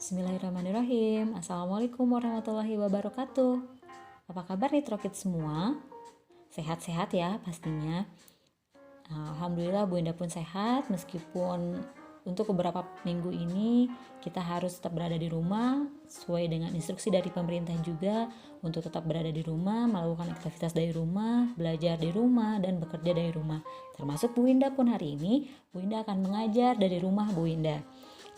Bismillahirrahmanirrahim. Assalamualaikum warahmatullahi wabarakatuh. Apa kabar nih Trokit semua? Sehat-sehat ya pastinya. Alhamdulillah Bu Indah pun sehat, meskipun untuk beberapa minggu ini kita harus tetap berada di rumah sesuai dengan instruksi dari pemerintah juga untuk tetap berada di rumah, melakukan aktivitas dari rumah, belajar di rumah, dan bekerja dari rumah. Termasuk Bu Indah pun hari ini, Bu Indah akan mengajar dari rumah Bu Indah.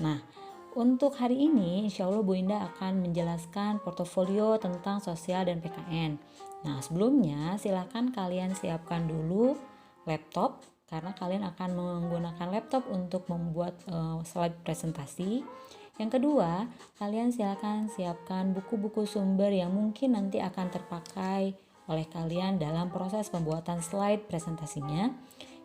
Nah, untuk hari ini insya Allah Bu Indah akan menjelaskan portofolio tentang sosial dan PKN. Nah, sebelumnya silakan kalian siapkan dulu laptop karena kalian akan menggunakan laptop untuk membuat slide presentasi. Yang kedua, kalian silakan siapkan buku-buku sumber yang mungkin nanti akan terpakai oleh kalian dalam proses pembuatan slide presentasinya.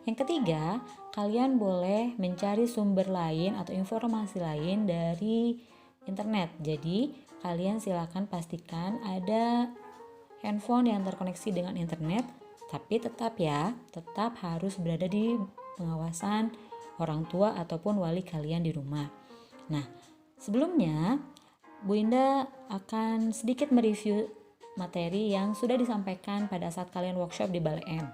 Yang ketiga, kalian boleh mencari sumber lain atau informasi lain dari internet. Jadi, kalian silakan pastikan ada handphone yang terkoneksi dengan internet, tapi tetap harus berada di pengawasan orang tua ataupun wali kalian di rumah. Nah, sebelumnya Bu Indah akan sedikit mereview materi yang sudah disampaikan pada saat kalian workshop di Balai M.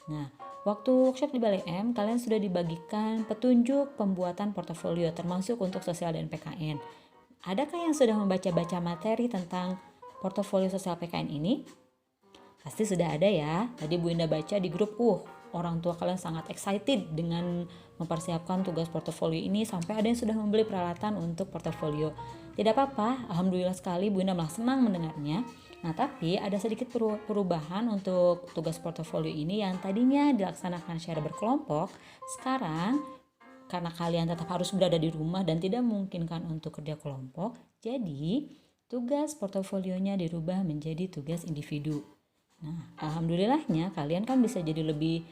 Nah, waktu workshop di Balai M, kalian sudah dibagikan petunjuk pembuatan portofolio termasuk untuk sosial dan PKN. Adakah yang sudah membaca-baca materi tentang portofolio sosial PKN ini? Pasti sudah ada ya. Tadi Bu Indah baca di grup, orang tua kalian sangat excited dengan mempersiapkan tugas portofolio ini sampai ada yang sudah membeli peralatan untuk portofolio. Tidak apa-apa, alhamdulillah sekali Bu Indah malah senang mendengarnya. Nah, tapi ada sedikit perubahan untuk tugas portofolio ini yang tadinya dilaksanakan secara berkelompok. Sekarang karena kalian tetap harus berada di rumah dan tidak memungkinkan untuk kerja kelompok, jadi tugas portofolionya dirubah menjadi tugas individu. Nah, alhamdulillahnya kalian kan bisa jadi lebih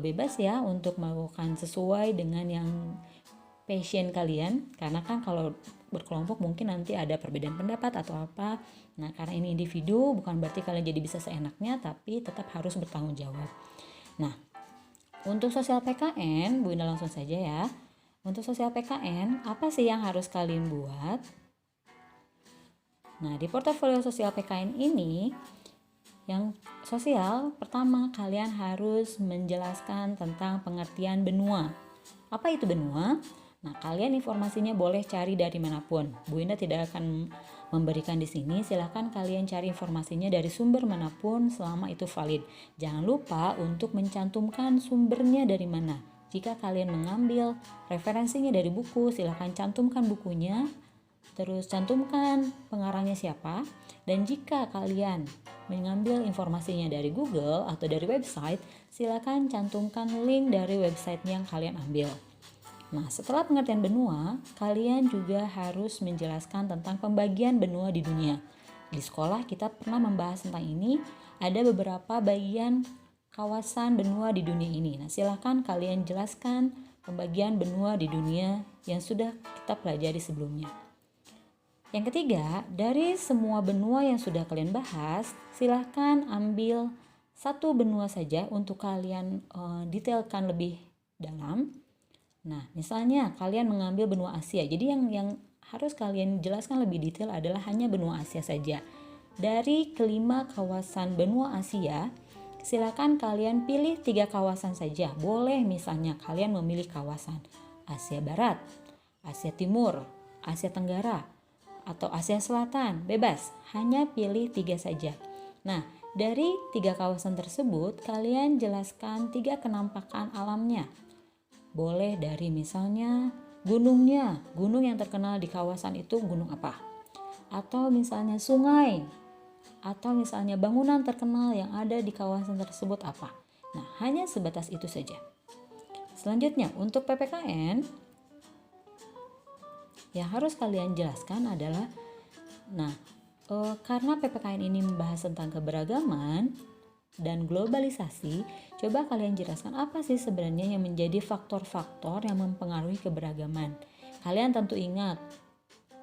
bebas ya untuk melakukan sesuai dengan yang passion kalian, karena kan kalau berkelompok mungkin nanti ada perbedaan pendapat atau apa. Nah, karena ini individu bukan berarti kalian jadi bisa seenaknya, tapi tetap harus bertanggung jawab. Nah, untuk sosial PKN, Bu Indah langsung saja ya. Untuk sosial PKN, apa sih yang harus kalian buat? Nah, di portofolio sosial PKN ini, yang sosial, pertama kalian harus menjelaskan tentang pengertian benua. Apa itu benua? Nah, kalian informasinya boleh cari dari manapun. Bu Indah tidak akan memberikan di sini. Silahkan kalian cari informasinya dari sumber manapun selama itu valid. Jangan lupa untuk mencantumkan sumbernya dari mana. Jika kalian mengambil referensinya dari buku, silahkan cantumkan bukunya. Terus cantumkan pengarangnya siapa. Dan jika kalian mengambil informasinya dari Google atau dari website, silakan cantumkan link dari website yang kalian ambil. Nah, setelah pengertian benua, kalian juga harus menjelaskan tentang pembagian benua di dunia. Di sekolah kita pernah membahas tentang ini, ada beberapa bagian kawasan benua di dunia ini. Nah, silakan kalian jelaskan pembagian benua di dunia yang sudah kita pelajari sebelumnya. Yang ketiga, dari semua benua yang sudah kalian bahas, silahkan ambil satu benua saja untuk kalian detailkan lebih dalam. Nah, misalnya kalian mengambil benua Asia, jadi yang harus kalian jelaskan lebih detail adalah hanya benua Asia saja. Dari kelima kawasan benua Asia, silakan kalian pilih 3 kawasan saja. Boleh misalnya kalian memilih kawasan Asia Barat, Asia Timur, Asia Tenggara, atau Asia Selatan, bebas, hanya pilih 3 saja. Nah, dari 3 kawasan tersebut, kalian jelaskan 3 kenampakan alamnya. Boleh dari misalnya gunungnya, gunung yang terkenal di kawasan itu gunung apa? Atau misalnya sungai, atau misalnya bangunan terkenal yang ada di kawasan tersebut apa? Nah, hanya sebatas itu saja. Selanjutnya, untuk PPKN, yang harus kalian jelaskan adalah, karena PPKN ini membahas tentang keberagaman dan globalisasi, coba kalian jelaskan apa sih sebenarnya yang menjadi faktor-faktor yang mempengaruhi keberagaman. Kalian tentu ingat,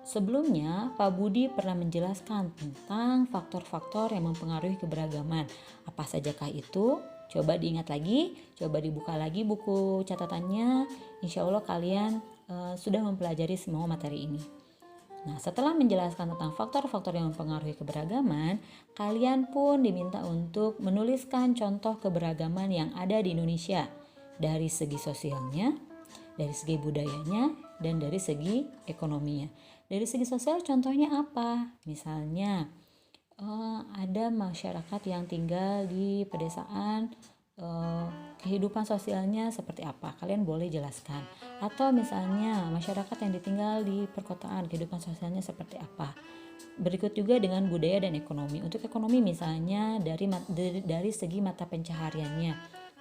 sebelumnya Pak Budi pernah menjelaskan tentang faktor-faktor yang mempengaruhi keberagaman. Apa sajakah itu? Coba diingat lagi, coba dibuka lagi buku catatannya. Insya Allah kalian sudah mempelajari semua materi ini. Nah, setelah menjelaskan tentang faktor-faktor yang mempengaruhi keberagaman, kalian pun diminta untuk menuliskan contoh keberagaman yang ada di Indonesia dari segi sosialnya, dari segi budayanya, dan dari segi ekonominya. Dari segi sosial contohnya apa? Misalnya ada masyarakat yang tinggal di pedesaan, kehidupan sosialnya seperti apa, kalian boleh jelaskan. Atau misalnya masyarakat yang ditinggal di perkotaan, kehidupan sosialnya seperti apa. Berikut juga dengan budaya dan ekonomi. Untuk ekonomi misalnya dari segi mata pencahariannya,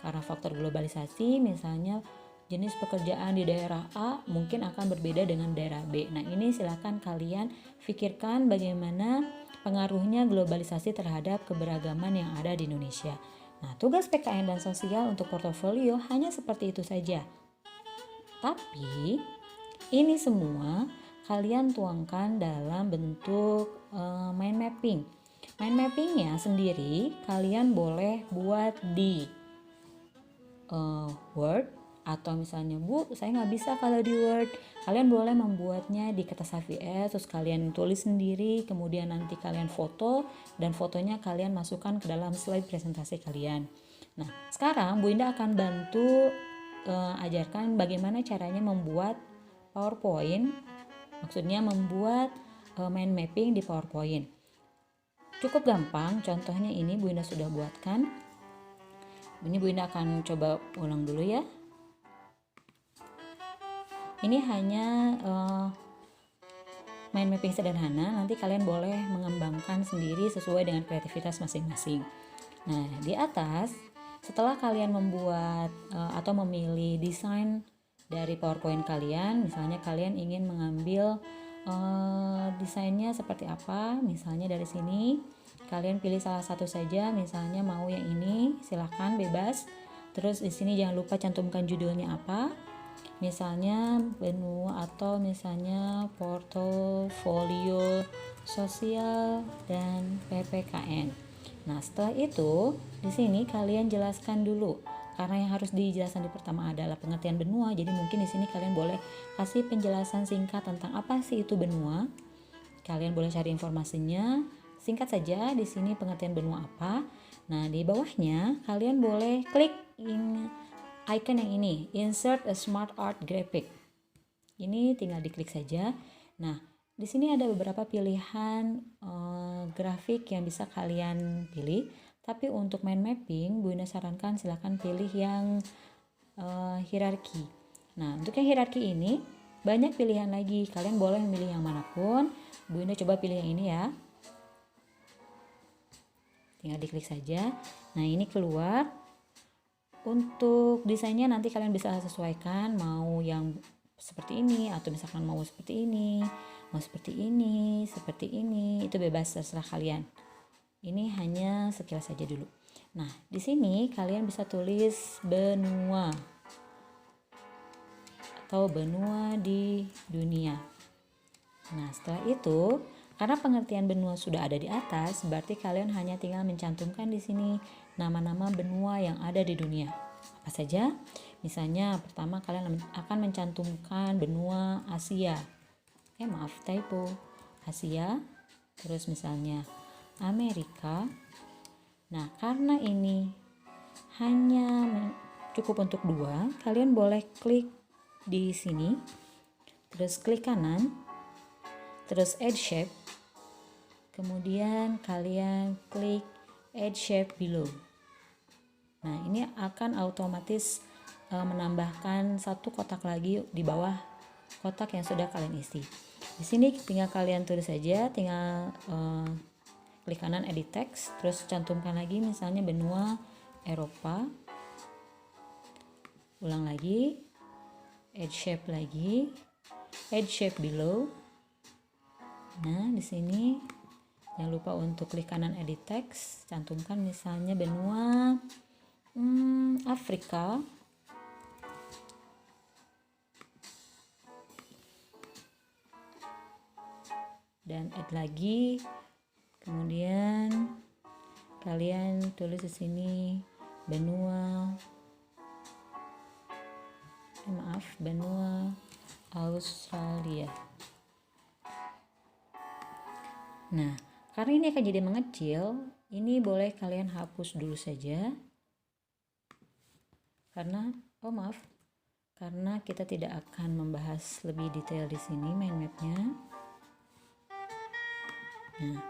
karena faktor globalisasi misalnya jenis pekerjaan di daerah A mungkin akan berbeda dengan daerah B. Nah, ini silakan kalian pikirkan bagaimana pengaruhnya globalisasi terhadap keberagaman yang ada di Indonesia. Nah, tugas PKN dan sosial untuk portofolio hanya seperti itu saja. Tapi, ini semua kalian tuangkan dalam bentuk mind mapping. Mind mappingnya sendiri kalian boleh buat di Word, atau misalnya Bu, saya nggak bisa kalau di Word, kalian boleh membuatnya di kertas HVS, terus kalian tulis sendiri, kemudian nanti kalian foto, dan fotonya kalian masukkan ke dalam slide presentasi kalian. Nah, sekarang Bu Indah akan bantu ajarkan bagaimana caranya membuat PowerPoint, maksudnya membuat mind mapping di PowerPoint. Cukup gampang, contohnya ini Bu Indah sudah buatkan. Ini Bu Indah akan coba ulang dulu ya. Ini hanya mind mapping sederhana, nanti kalian boleh mengembangkan sendiri sesuai dengan kreativitas masing-masing. Nah, di atas, setelah kalian membuat atau memilih desain dari PowerPoint kalian, misalnya kalian ingin mengambil desainnya seperti apa, misalnya dari sini, kalian pilih salah satu saja, misalnya mau yang ini, silahkan bebas. Terus di sini jangan lupa cantumkan judulnya apa, misalnya benua atau misalnya portofolio sosial dan PPKN. Nah, setelah itu di sini kalian jelaskan dulu, karena yang harus dijelaskan di pertama adalah pengertian benua. Jadi mungkin di sini kalian boleh kasih penjelasan singkat tentang apa sih itu benua. Kalian boleh cari informasinya, singkat saja di sini pengertian benua apa. Nah, di bawahnya kalian boleh klik icon yang ini, insert a smart art graphic. Ini tinggal diklik saja. Nah, di sini ada beberapa pilihan grafik yang bisa kalian pilih. Tapi untuk mind mapping, Bu Indah sarankan silahkan pilih yang hierarki. Nah, untuk yang hierarki ini banyak pilihan lagi. Kalian boleh memilih yang manapun. Bu Indah coba pilih yang ini ya. Tinggal diklik saja. Nah, ini keluar. Untuk desainnya nanti kalian bisa sesuaikan, mau yang seperti ini atau misalkan mau seperti ini, mau seperti ini, seperti ini, itu bebas terserah kalian. Ini hanya sekilas saja dulu. Nah, di sini kalian bisa tulis benua atau benua di dunia. Nah, setelah itu, karena pengertian benua sudah ada di atas, berarti kalian hanya tinggal mencantumkan di sini nama-nama benua yang ada di dunia. Apa saja? Misalnya pertama kalian akan mencantumkan benua Asia. Maaf, typo. Asia. Terus misalnya Amerika. Nah, karena ini hanya cukup untuk 2, kalian boleh klik di sini. Terus klik kanan. Terus add shape. Kemudian kalian klik add shape below. Nah, ini akan otomatis menambahkan satu kotak lagi di bawah kotak yang sudah kalian isi. Di sini tinggal kalian tulis saja, tinggal klik kanan edit text, terus cantumkan lagi misalnya benua Eropa. Ulang lagi, add shape lagi, add shape below. Nah, di sini jangan lupa untuk klik kanan edit text, cantumkan misalnya benua Afrika. Dan add lagi. Kemudian kalian tulis di sini benua benua Australia. Nah, karena ini akan jadi mengecil, ini boleh kalian hapus dulu saja. Karena kita tidak akan membahas lebih detail di sini mind mapnya. Nah,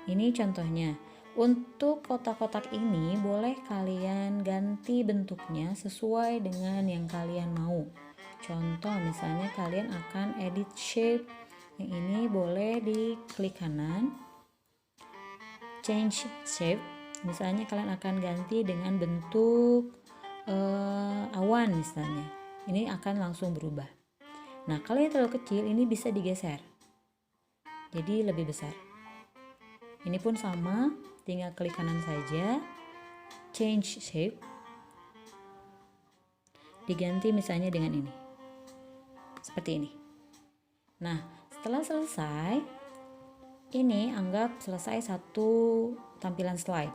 ini contohnya. Untuk kotak-kotak ini boleh kalian ganti bentuknya sesuai dengan yang kalian mau. Contoh misalnya kalian akan edit shape. Yang ini boleh diklik kanan, change shape. Misalnya kalian akan ganti dengan bentuk awan misalnya. Ini akan langsung berubah. Nah, kalau yang terlalu kecil ini bisa digeser. Jadi lebih besar. Ini pun sama, tinggal klik kanan saja, change shape, diganti misalnya dengan ini, seperti ini. Nah, setelah selesai, ini anggap selesai satu tampilan slide.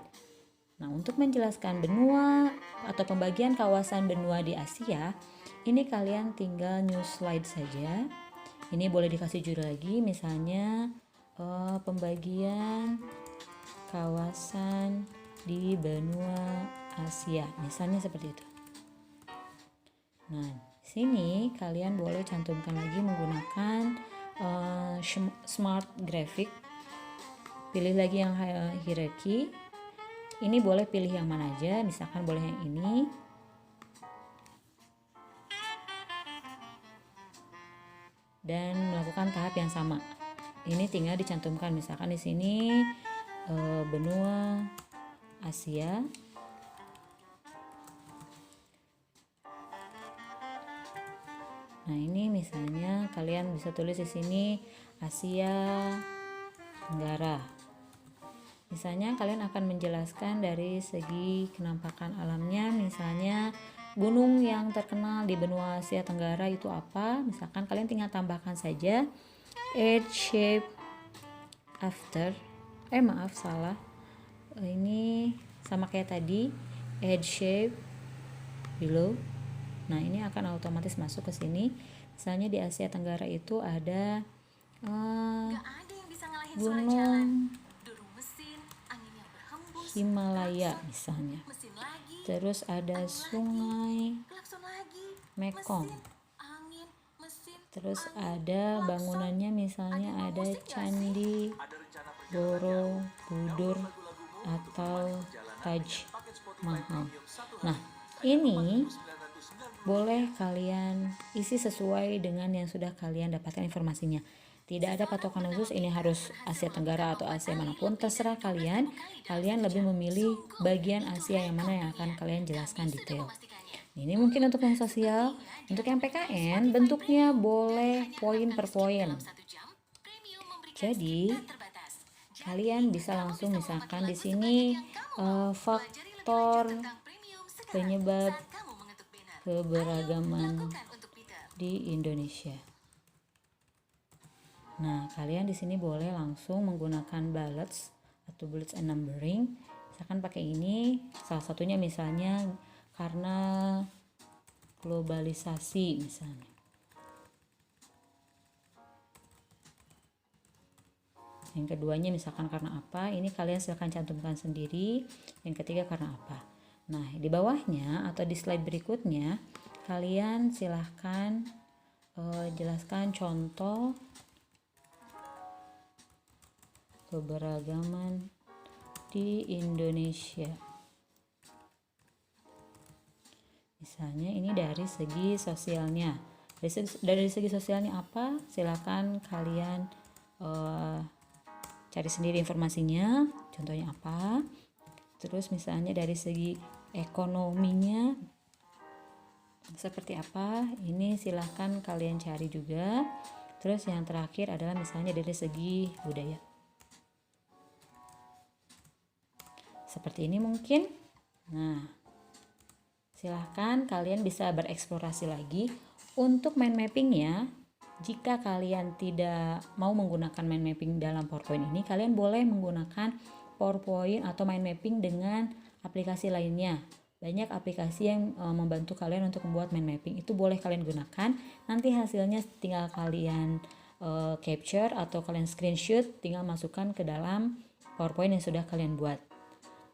Nah, untuk menjelaskan benua atau pembagian kawasan benua di Asia, ini kalian tinggal new slide saja. Ini boleh dikasih judul lagi, misalnya pembagian kawasan di benua Asia, misalnya seperti itu. Nah, di sini kalian boleh cantumkan lagi menggunakan smart graphic. Pilih lagi yang hierarchy. Ini boleh pilih yang mana aja, misalkan boleh yang ini. Dan melakukan tahap yang sama. Ini tinggal dicantumkan misalkan di sini benua Asia. Nah, ini misalnya kalian bisa tulis di sini Asia Tenggara. Misalnya kalian akan menjelaskan dari segi kenampakan alamnya, misalnya gunung yang terkenal di benua Asia Tenggara itu apa? Misalkan kalian tinggal tambahkan saja edge shape after. Ini sama kayak tadi, edge shape below. Nah, ini akan otomatis masuk ke sini. Misalnya di Asia Tenggara itu ada gunung Himalaya misalnya. Terus ada sungai Mekong. Terus ada bangunannya misalnya ada Candi Borobudur atau Taj Mahal. Nah, ini boleh kalian isi sesuai dengan yang sudah kalian dapatkan informasinya. Tidak ada patokan khusus ini harus Asia Tenggara atau Asia manapun, terserah kalian. Kalian lebih memilih bagian Asia yang mana yang akan kalian jelaskan detail. Ini mungkin untuk yang sosial. Untuk yang PKN bentuknya boleh poin per poin. Jadi kalian bisa langsung misalkan di sini faktor penyebab keberagaman di Indonesia. Nah, kalian di sini boleh langsung menggunakan bullets atau bullets and numbering. Misalkan pakai ini, salah satunya misalnya karena globalisasi misalnya. Yang keduanya misalkan karena apa? Ini kalian silahkan cantumkan sendiri. Yang ketiga karena apa? Nah, di bawahnya atau di slide berikutnya kalian silahkan jelaskan contoh keberagaman di Indonesia. Misalnya ini dari segi sosialnya. Dari segi sosialnya apa? Silakan kalian cari sendiri informasinya. Contohnya apa? Terus misalnya dari segi ekonominya seperti apa? Ini silakan kalian cari juga. Terus yang terakhir adalah misalnya dari segi budaya. Seperti ini mungkin. Nah, silahkan kalian bisa bereksplorasi lagi. Untuk mind mappingnya, jika kalian tidak mau menggunakan mind mapping dalam PowerPoint ini, kalian boleh menggunakan PowerPoint atau mind mapping dengan aplikasi lainnya. Banyak aplikasi yang membantu kalian untuk membuat mind mapping. Itu boleh kalian gunakan. Nanti hasilnya tinggal kalian capture atau kalian screenshot, tinggal masukkan ke dalam PowerPoint yang sudah kalian buat.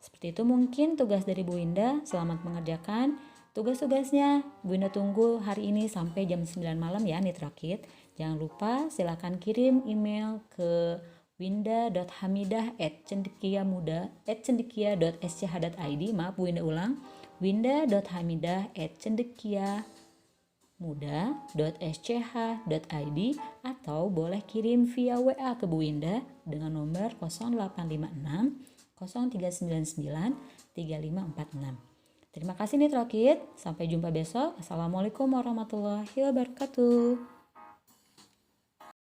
Seperti itu mungkin tugas dari Bu Winda. Selamat mengerjakan tugas-tugasnya. Bu Winda tunggu hari ini sampai jam 9 malam ya Nitrokid. Jangan lupa silakan kirim email ke winda.hamidah@cendekiamuda@cendekia.sch.id. Maaf Bu Winda ulang, winda.hamidah@cendekiamuda.sch.id, atau boleh kirim via WA ke Bu Winda dengan nomor 0856 0399 3546. Terima kasih Nitrokid. Sampai jumpa besok. Assalamualaikum warahmatullahi wabarakatuh.